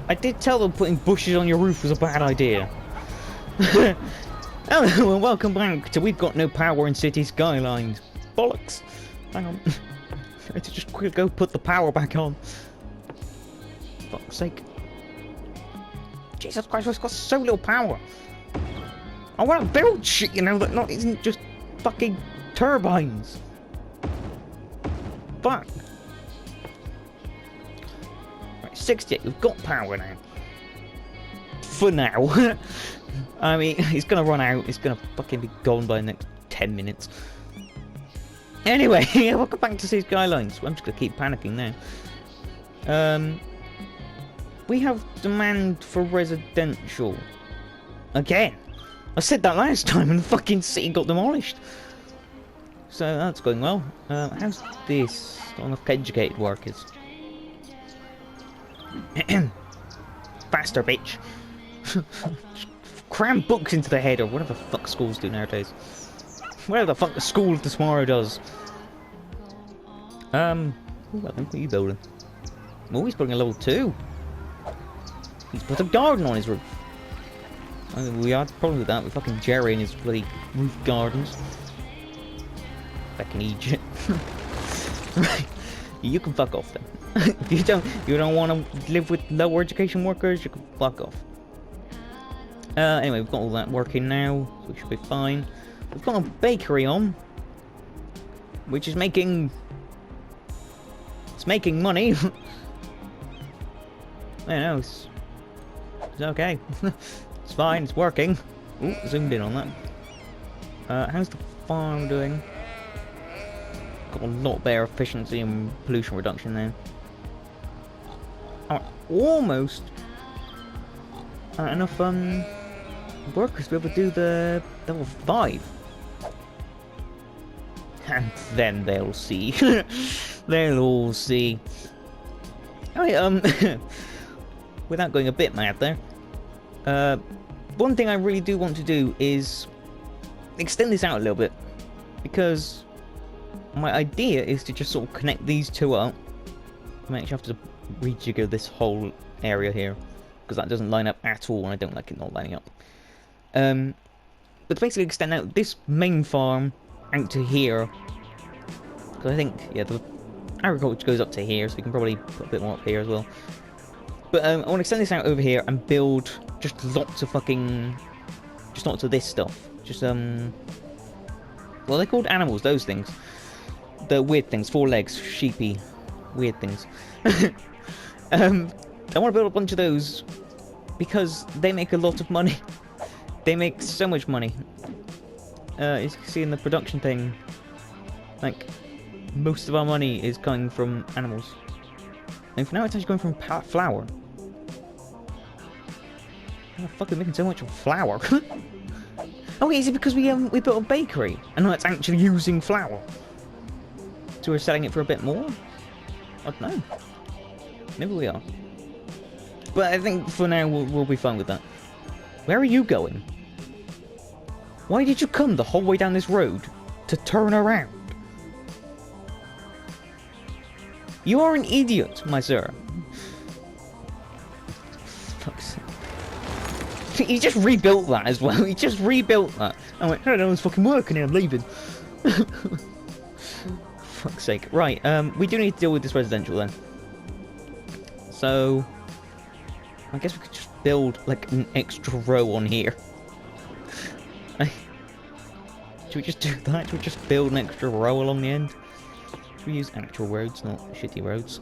I did tell them putting bushes on your roof was a bad idea. Hello and welcome back to We've Got No Power in City Skylines. Bollocks. Hang on. I had to just quickly go put the power back on. Fuck's sake. Jesus Christ, I've got so little power. I want to build shit, you know, that isn't just fucking turbines. Fuck. Right, 68, we've got power now. For now. I mean, it's gonna run out, it's gonna fucking be gone by the next 10 minutes. Anyway, welcome back to City Skylines. I'm just gonna keep panicking now. We have demand for residential. Again. I said that last time and the fucking city got demolished. So that's going well. How's this? Not enough educated workers. Faster, bitch. Cram books into the head or whatever the fuck schools do nowadays. Whatever the fuck the school of tomorrow does. Ooh, what are you building? Oh, he's building a level 2. He's put a garden on his roof. I mean, we had a problem with that with fucking Jerry and his bloody roof gardens. Back in Egypt. Right. You can fuck off then. If you don't want to live with lower education workers, you can fuck off. Anyway, we've got all that working now, so we should be fine. We've got a bakery on, which is making... It's making money. I know, it's okay. It's fine, it's working. Ooh, zoomed in on that. How's the farm doing? Got a lot better efficiency and pollution reduction there. Oh, almost enough workers to be able to do the level 5. And then they'll see. They'll all see. Alright, without going a bit mad there. One thing I really do want to do is extend this out a little bit, because my idea is to just sort of connect these two up. I might actually have to rejigger this whole area here, because that doesn't line up at all and I don't like it not lining up. But to basically extend out this main farm out to here, because I think, yeah, the agriculture goes up to here, so we can probably put a bit more up here as well. But I want to extend this out over here and build just lots of fucking... just lots of this stuff. Just, well, they're called animals, those things. The weird things, 4 legs, sheepy, weird things. I want to build a bunch of those because they make a lot of money. They make so much money. As you can see in the production thing, like, most of our money is coming from animals. And for now it's actually going from flour. How the fuck are we making so much of flour? Oh wait, is it because we built a bakery and now it's actually using flour? So we're selling it for a bit more? I don't know. Maybe we are. But I think for now we'll be fine with that. Where are you going? Why did you come the whole way down this road to turn around? You are an idiot, my sir. Fuck's sake. He just rebuilt that as well. He just rebuilt that. I went, hey, no one's fucking working here, I'm leaving. Fuck's sake. Right, we do need to deal with this residential then. So, I guess we could just build, like, an extra row on here. Should we just do that? Should we just build an extra row along the end? Should we use actual roads, not shitty roads?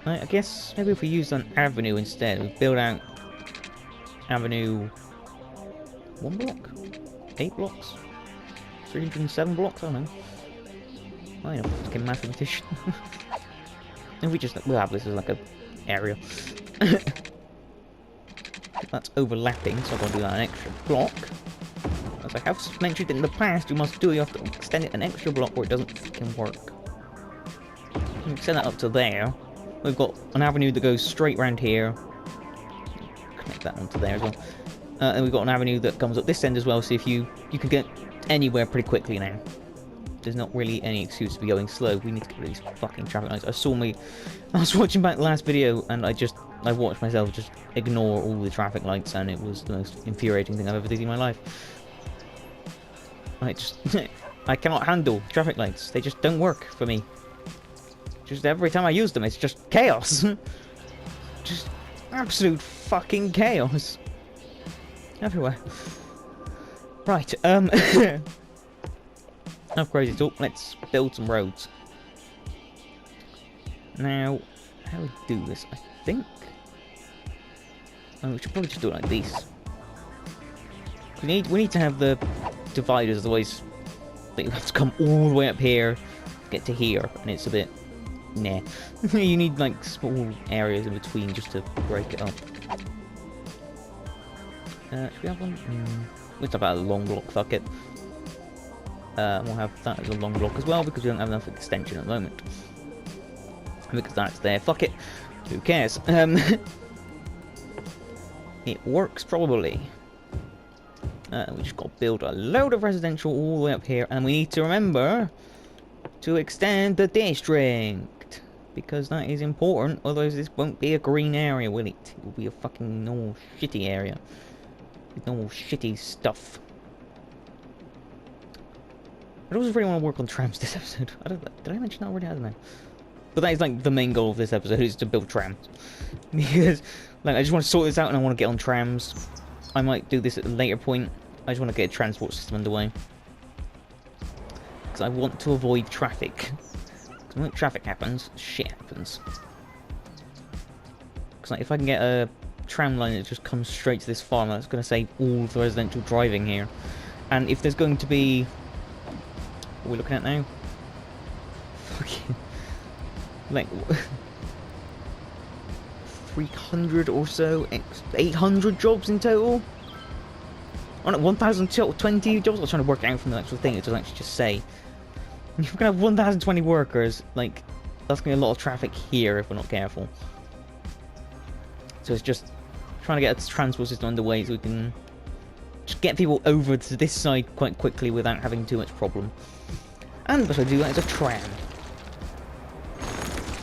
Right, I guess maybe if we use an avenue instead, we build out avenue 1 block? 8 blocks? 307 blocks? I don't know. I am a fucking mathematician. And we'll have this as like a area. That's overlapping, so I'm going to do that an extra block. As I have mentioned in the past, you have to extend it an extra block or it doesn't fucking work. We extend that up to there. We've got an avenue that goes straight round here. Connect that onto there as well. And we've got an avenue that comes up this end as well, so if you can get anywhere pretty quickly now. there's not really any excuse to be going slow. We need to get rid of these fucking traffic lights. I was watching back the last video, and I watched myself just ignore all the traffic lights, and it was the most infuriating thing I've ever did in my life. I cannot handle traffic lights. They just don't work for me. Just every time I use them, it's just chaos. Just absolute fucking chaos. Everywhere. Right, enough crazy talk, let's build some roads. Now, how do we do this? I think... we should probably just do it like this. We need to have the dividers, otherwise they have to come all the way up here to get to here, and it's a bit... nah. You need like small areas in between just to break it up. Should we have one? Let's have a long block, fuck it. We'll have that as a long block as well, because we don't have enough extension at the moment. And because that's there, fuck it. Who cares? It works probably. We just got to build a load of residential all the way up here, and we need to remember to extend the district, because that is important, otherwise this won't be a green area, will it? It will be a fucking normal shitty area with normal shitty stuff. I also really want to work on trams this episode. Did I mention that already? I don't know. But that is like the main goal of this episode, is to build trams. Because like I just want to sort this out and I want to get on trams. I might do this at a later point. I just want to get a transport system underway. Because I want to avoid traffic. Because when traffic happens, shit happens. Because like, if I can get a tram line that just comes straight to this farm, that's going to save all the residential driving here. And if there's going to be... what are we looking at now? Fucking... like... 300 or so, 800 jobs in total? Oh no, 1,020 jobs? I was trying to work it out from the actual thing, it doesn't actually just say. If we're going to have 1,020 workers, like, that's going to be a lot of traffic here if we're not careful. So it's just trying to get a transport system underway so we can just get people over to this side quite quickly without having too much problem. And what I do that is a tram.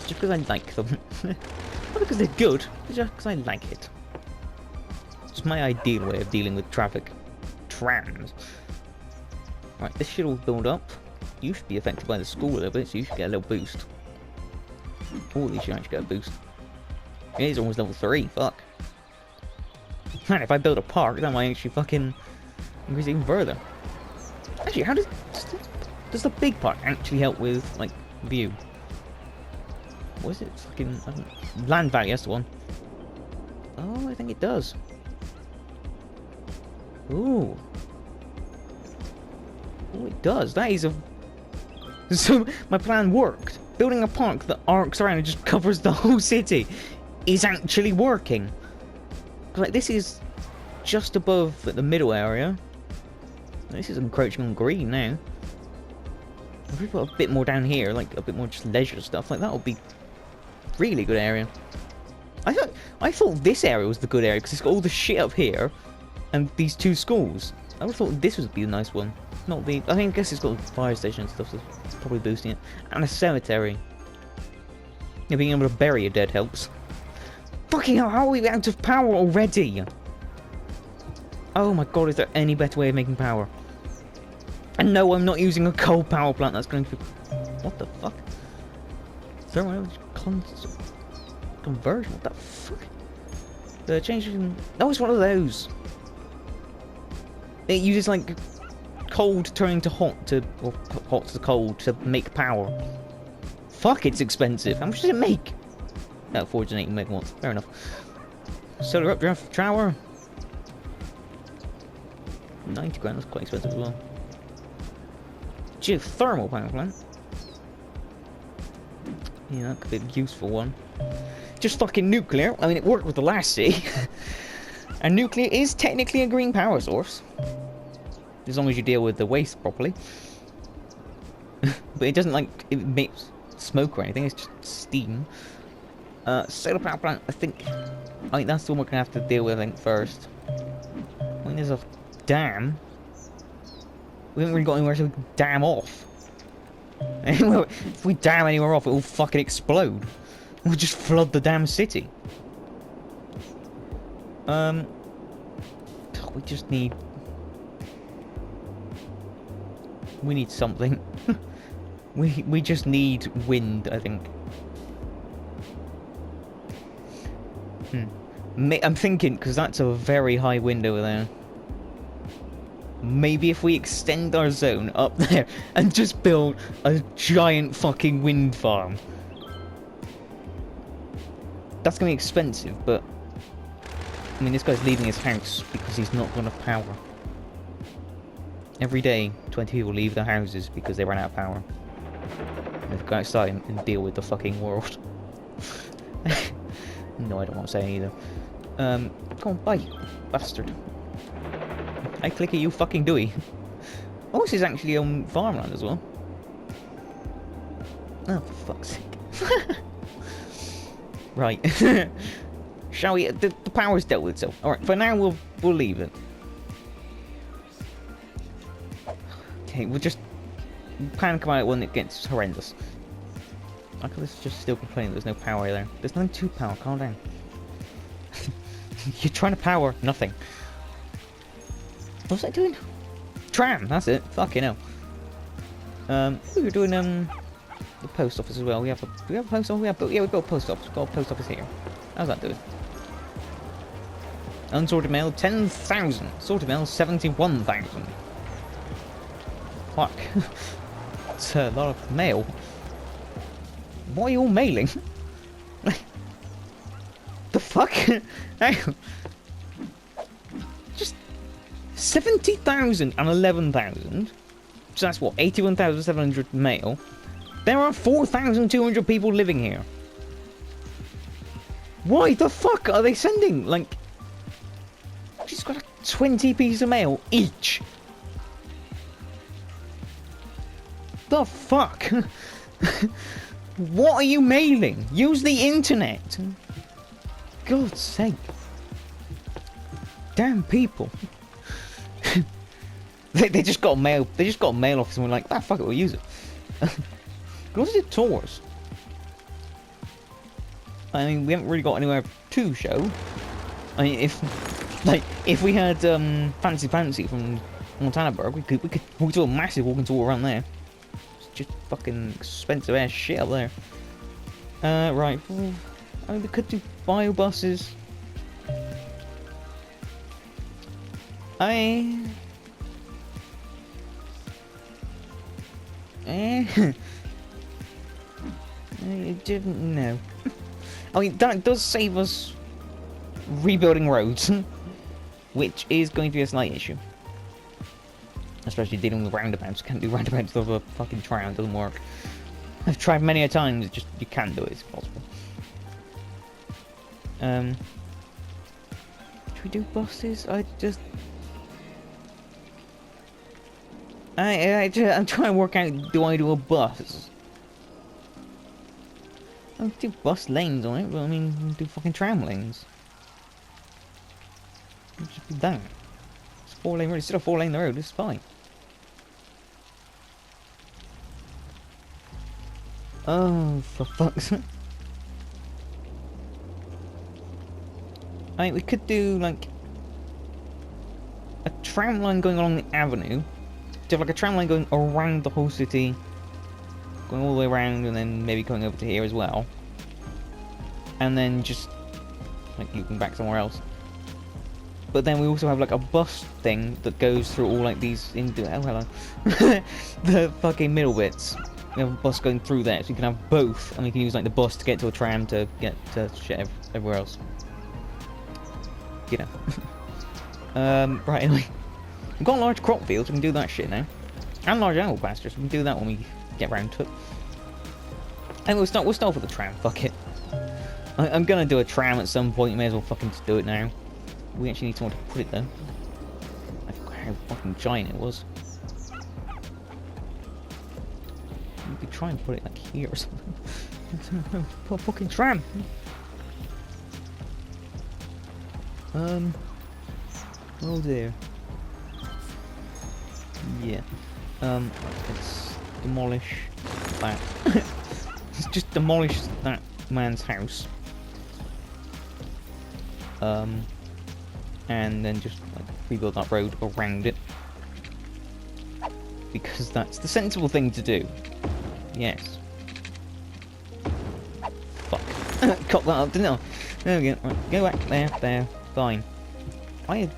Just because I like them. Not because they're good, just because I like it. It's my ideal way of dealing with traffic. Trams. Right, this should all build up. You should be affected by the school a little bit, so you should get a little boost. All these should actually get a boost. It is almost level 3, fuck. Man, if I build a park, that might actually fucking increase even further. Actually, how does the big park actually help with, like, view? What is it? Fucking... I don't know. Land value, that's the one. Oh, I think it does. Ooh. Oh, it does. That is a... So, my plan worked. Building a park that arcs around and just covers the whole city is actually working. Like, this is just above the middle area. This is encroaching on green now. If we put a bit more down here, like a bit more just leisure stuff, like that would be really good area. I thought this area was the good area because it's got all the shit up here and these two schools. I would have thought this would be a nice one. Not the... I guess it's got a fire station and stuff, so it's probably boosting it. And a cemetery. Yeah, being able to bury a dead helps. Fucking hell, how are we out of power already? Oh my god, is there any better way of making power? And no, I'm not using a coal power plant, that's going to be... What the fuck? Thermal conversion, what the fuck? The change... Oh, it's one of those. It uses like cold turning to hot to... or hot to cold to make power. Fuck, it's expensive. How much does it make? Oh, 480 megawatts. Fair enough. Solar updraft tower. 90 grand, that's quite expensive as well. Geothermal power plant. Yeah, that could be a useful one. Just fucking nuclear. I mean, it worked with the last sea. And nuclear is technically a green power source. As long as you deal with the waste properly. But it doesn't, like, it makes smoke or anything, it's just steam. Solar power plant, I think that's the one we're gonna have to deal with, I think, first. I mean, there's a dam. We haven't really got anywhere so we can dam off. If we dam anywhere off, it will fucking explode. We'll just flood the damn city. We just need... We need something. we just need wind, I think. I'm thinking, because that's a very high wind over there. Maybe if we extend our zone up there and just build a giant fucking wind farm. That's going to be expensive, but... I mean, this guy's leaving his house because he's not got enough power. Every day, 20 people leave their houses because they ran out of power. And they go outside and deal with the fucking world. No, I don't want to say either. Come on, bye, bastard. I click at you fucking Dewey. Oh, this is actually on farmland as well. Oh, for fuck's sake. Right. Shall we? The power's dealt with itself. Alright, for now we'll leave it. Okay, we'll just panic about it when it gets horrendous. I could just still complain there's no power there. There's nothing to power, calm down. You're trying to power nothing. What's that doing? Tram, that's it. Fucking hell. We were doing the post office as well. Do we have a post office? Yeah, we've got a post office. We've got a post office here. How's that doing? Unsorted mail 10,000. Sorted mail 71,000. Fuck. That's a lot of mail. Why are you all mailing? The fuck? Just 70,000 and 11,000. So that's what, 81,700 mail. There are 4,200 people living here. Why the fuck are they sending? Like, she's got like 20 pieces of mail each. The fuck? What are you mailing? Use the internet. God's sake. Damn people. they just got mail. They just got a mail office and we're like, ah, fuck it, we'll use it. What is it tours? I mean, we haven't really got anywhere to show. I mean, if we had Fancy Fancy from Montanaburg, we could do a massive walking tour around there. It's just fucking expensive ass shit up there. Right. I mean, we could do bio buses. I didn't know. I mean, that does save us rebuilding roads, which is going to be a slight issue. Especially dealing with roundabouts. Can't do roundabouts with a fucking tram, doesn't work. I've tried many a times, it's just, you can't do it, it's possible. Should we do buses? I'm trying to work out, do I do a bus? I don't do bus lanes on it, but I mean, we do fucking tram lanes. Just do that. It's 4-lane road, it's still a 4-lane road, it's fine. Oh, for fuck's sake. I mean, we could do, like, a tram line going along the avenue. To have, like, a tram line going around the whole city. Going all the way around, and then maybe going over to here as well. And then just, like, looping back somewhere else. But then we also have, like, a bus thing that goes through all, like, these... oh, hello. The fucking middle bits. We have a bus going through there, so you can have both, and we can use like the bus to get to a tram to get to shit everywhere else. You know. Right, anyway. We've got large crop fields, we can do that shit now. And large animal pastures, we can do that when we get round to it. And we'll start with the tram, fuck it. I'm gonna do a tram at some point, you may as well fucking just do it now. We actually need someone to put it there. I forgot how fucking giant it was. We could try and put it like here or something. Put a fucking tram. Oh dear. Yeah. Let's demolish that. Let's just demolish that man's house. And then just like rebuild that road around it. Because that's the sensible thing to do. Yes. Fuck. Cut that up, didn't I? There we go. Right, go back there, fine. I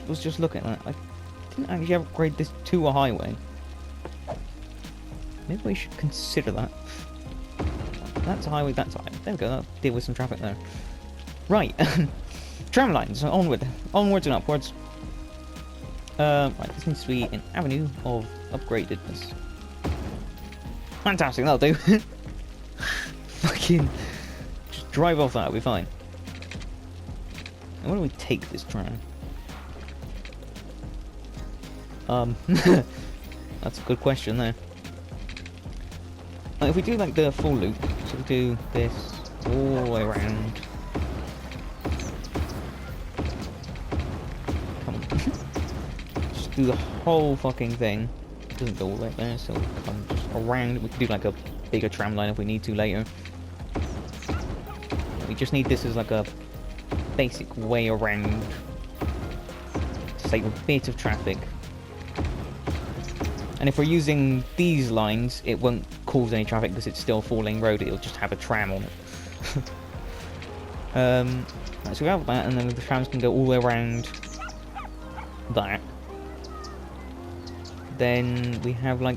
was just looking at that. I didn't actually upgrade this to a highway. Maybe we should consider that. That's a highway, that's a highway. There we go, that'll deal with some traffic there. Right. Tram lines, onward. Onwards and upwards. Right, this needs to be an avenue of upgradedness. Fantastic, that'll do. Fucking just drive off that, it'll be fine. And where do we take this tram? That's a good question there. If we do like the full loop, so we do this all the way around. Come on. Just do the whole fucking thing. It doesn't go all the way there, so we'll come just around. We can do like a bigger tram line if we need to later. We just need this as like a basic way around to save a bit of traffic. And if we're using these lines, it won't cause any traffic because it's still a 4-lane road, it'll just have a tram on it. Right, so we have that, and then the trams can go all the way around that. Then we have like...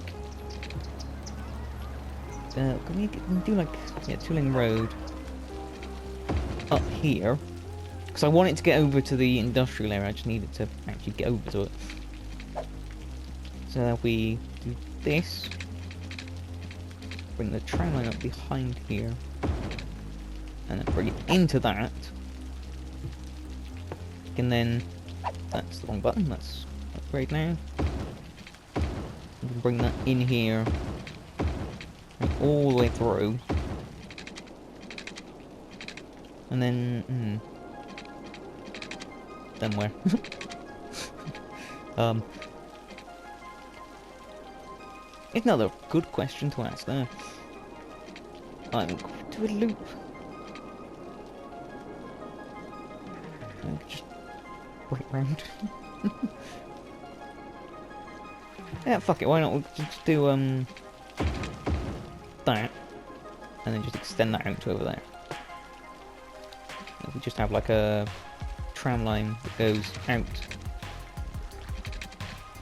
can we do like, yeah, 2-lane road up here. Because I want it to get over to the industrial area, I just need it to actually get over to it. So if we do this, bring the tram line up behind here, and then bring it into that, and then, that's the wrong button, that's upgrade now. We can bring that in here, and all the way through, and then, then where? It's another good question to ask there. I'm going to do a loop. Just wait round. Yeah, fuck it, why not? We'll just do that, and then just extend that out to over there. If we just have like a tram line that goes out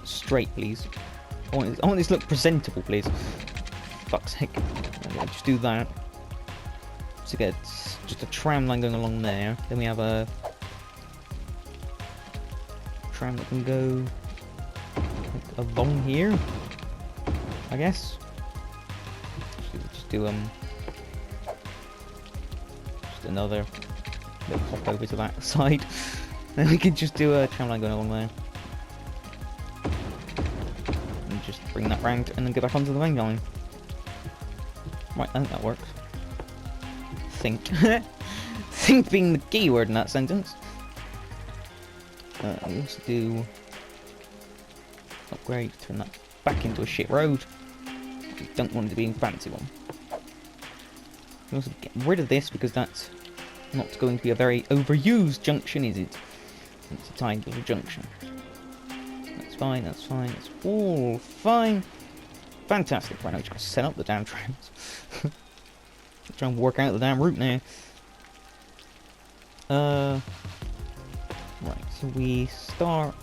straight, please. I want this to look presentable, please. Fuck's sake. Okay, just do that. So get just a tram line going along there. Then we have a tram that can go like, along here, I guess. Just do just another little hop over to that side. Then we can just do a tram line going along there. Just bring that round and then go back onto the main line. Right, I think that works. Think. Think being the key word in that sentence. We also do upgrade, turn that back into a shit road. We don't want it to be a fancy one. We also get rid of this because that's not going to be a very overused junction, is it? It's a tiny little junction. That's fine, that's fine, it's all fine. Fantastic, right now we just set up the damn trams. Try and work out the damn route now. Right, so we start...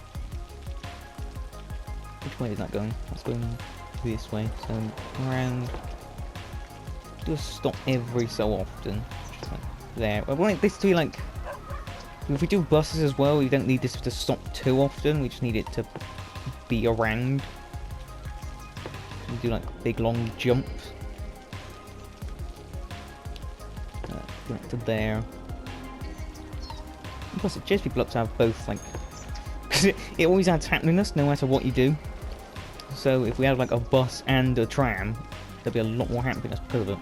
Which way is that going? That's going this way, so around... Do a stop every so often. Just like there. I want this to be like... If we do buses as well, we don't need this to stop too often, we just need it to be around. We do like big long jumps. Back to there. And plus it cheers people up to have both, like... Because it always adds happeniness no matter what you do. So if we have like a bus and a tram, there'll be a lot more happiness because of it.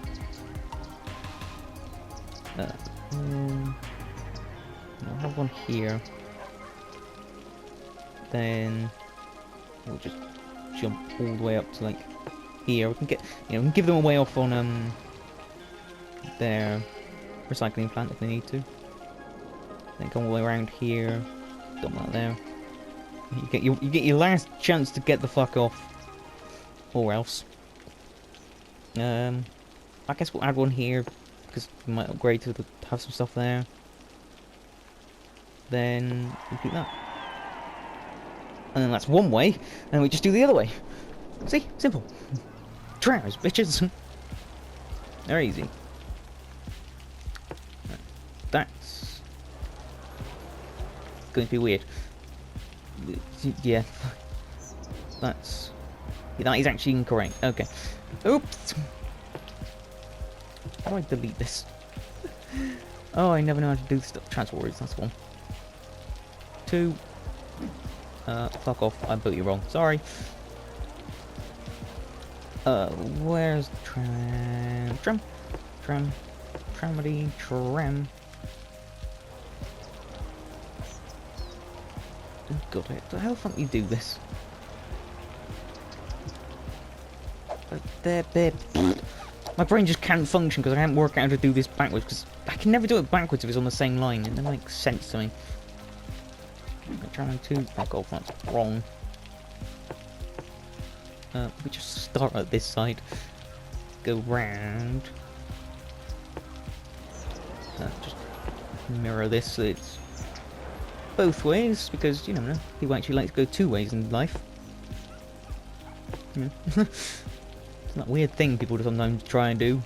I'll have one here. Then we'll just jump all the way up to like here. We can get, you know, we can give them a way off on their recycling plant if they need to. Then come all the way around here. Dump that there. You get your last chance to get the fuck off, or else. I guess we'll add one here because we might upgrade to have some stuff there. Then complete that. And then that's one way, and we just do the other way. See? Simple. Trams, bitches. They're easy. That's going to be weird. Yeah. That's... Yeah, that is actually incorrect. Okay. Oops! How do I delete this? Oh, I never know how to do stuff. Transporters, that's one. 2. Fuck off. I built you wrong. Sorry. Where's the tram? Tramity, tram. Oh god, how the fuck do you do this? There. My brain just can't function because I can't work out how to do this backwards, because I can never do it backwards if it's on the same line. It doesn't make sense to me. Trying to fuck off, that's wrong. We just start at this side, go round, just mirror this so it's both ways, because you know people actually like to go 2 ways in life. Yeah. It's that weird thing people sometimes try and do.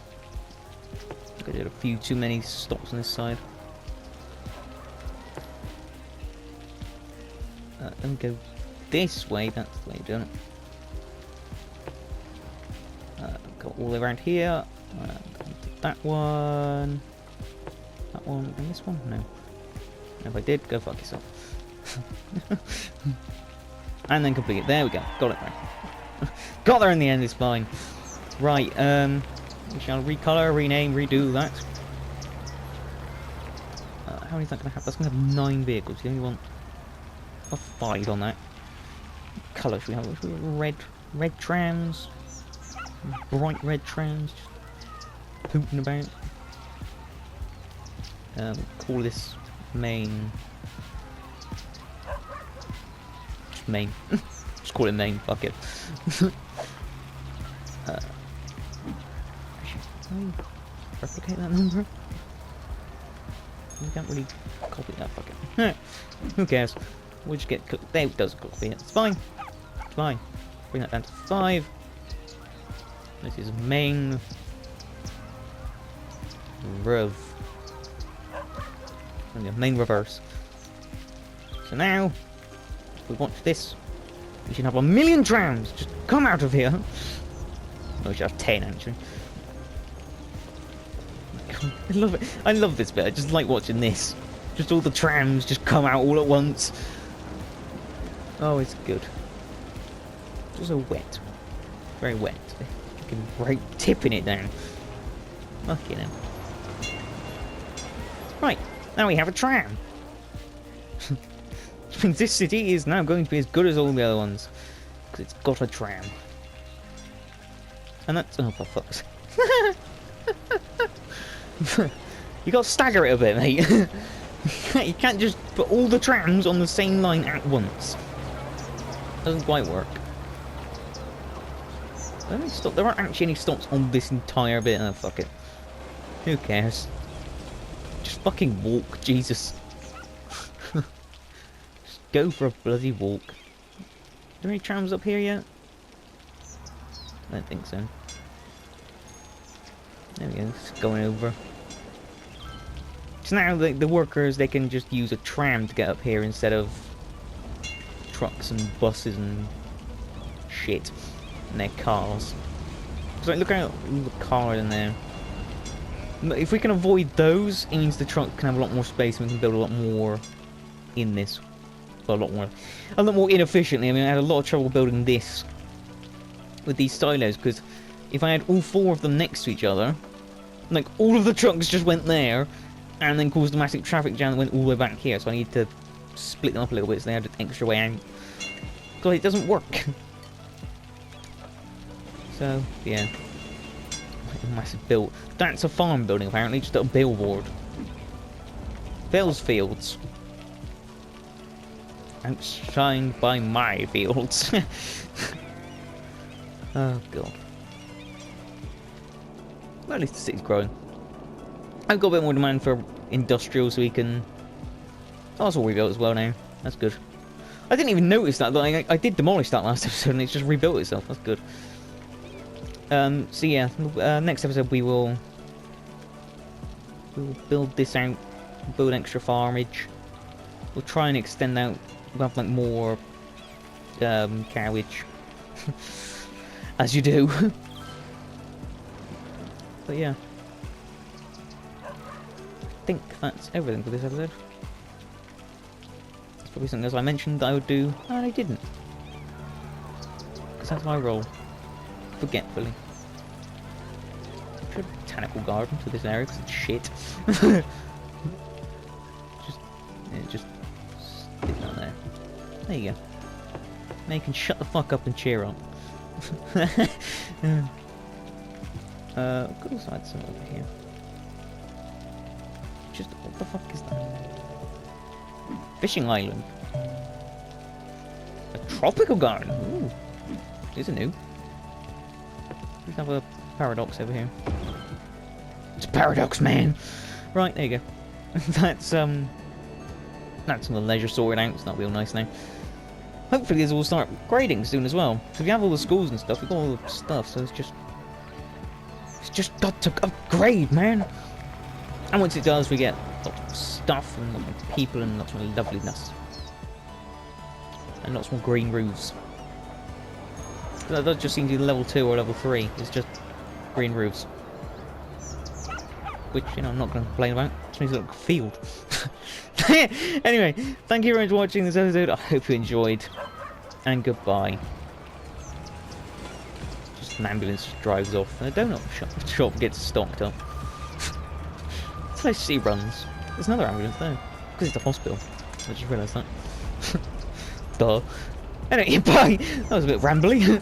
I did a few too many stops on this side. Let me go this way, that's the way you're doing it. Go all the way around here. That one, and this one? No. If I did, go fuck yourself. And then complete it. There we go. Got it there. Got there in the end, it's fine. Right, we shall recolor, rename, redo that. How many is that going to have? That's going to have 9 vehicles. You only want a 5 on that. What colour should we have? Should we have red trams? Bright red trams? Just hooting about. Call this main. Just main. Just call it main, fuck it. Replicate that number? We can't really copy that, fuck it. Who cares? We'll just get cooked. There it does copy it. It's fine. It's fine. Bring that down to 5. This is main. Rev. Main reverse. So now, if we watch this, we should have 1,000,000 trams just come out of here. Oh, we should have 10 actually. I love it. I love this bit. I just like watching this. Just all the trams just come out all at once. Oh, it's good. It's also wet. Very wet. Fucking right, tipping it down. Fucking hell. Right, now we have a tram. Which means this city is now going to be as good as all the other ones. Because it's got a tram. And that's... oh, for fuck's sake. You got to stagger it a bit, mate. You can't just put all the trams on the same line at once. Doesn't quite work. There aren't actually any stops on this entire bit. Oh, fuck it. Who cares? Just fucking walk, Jesus. Just go for a bloody walk. Are there any trams up here yet? I don't think so. There we go, it's going over. So now the workers, they can just use a tram to get up here instead of trucks and buses and shit in their cars. So look at all the cars in there. If we can avoid those, it means the truck can have a lot more space and we can build a lot more in this. Well, a lot more inefficiently. I mean, I had a lot of trouble building this with these silos, because if I had all 4 of them next to each other, like all of the trucks just went there and then caused a massive traffic jam that went all the way back here, so I need to split them up a little bit so they had an extra way out. God, it doesn't work. So, yeah. Massive build. That's a farm building, apparently, just a billboard. Bill's fields. Outshined by my fields. Oh, God. Well, at least the city's growing. I've got a bit more demand for industrial, so we can... Oh, that's all rebuilt as well now. That's good. I didn't even notice that. Like, I did demolish that last episode, and it's just rebuilt itself. That's good. So yeah, next episode we'll build this out, build extra farmage. We'll try and extend out. We'll have like more carriage, as you do. But yeah, I think that's everything for this episode. It's probably something else I mentioned that I would do, and I didn't, because that's my role. Forgetfully. Should have a botanical garden to this area because it's shit. just stick that there. There you go. Now you can shut the fuck up and cheer on. Could also add some over here. Just what the fuck is that? Fishing island. A tropical garden. Ooh, these are new. We have a paradox over here. It's a paradox, man. Right, there you go. That's some of the leisure sorted out. It's not real nice now. Hopefully, these will start grading soon as well. So if you have all the schools and stuff, we've got all the stuff. So it's just got to upgrade, man. And once it does, we get lots of stuff and lots of people and lots of loveliness and lots more green roofs. That does just seem to be level 2 or level 3. It's just green roofs. Which, you know, I'm not going to complain about. It just makes it look like a field. Anyway, thank you very much for watching this episode. I hope you enjoyed. And goodbye. Just an ambulance just drives off. And a donut shop gets stocked up. It's like she runs. There's another ambulance there. Because it's a hospital. I just realised that. Duh. Anyway, bye! That was a bit rambly.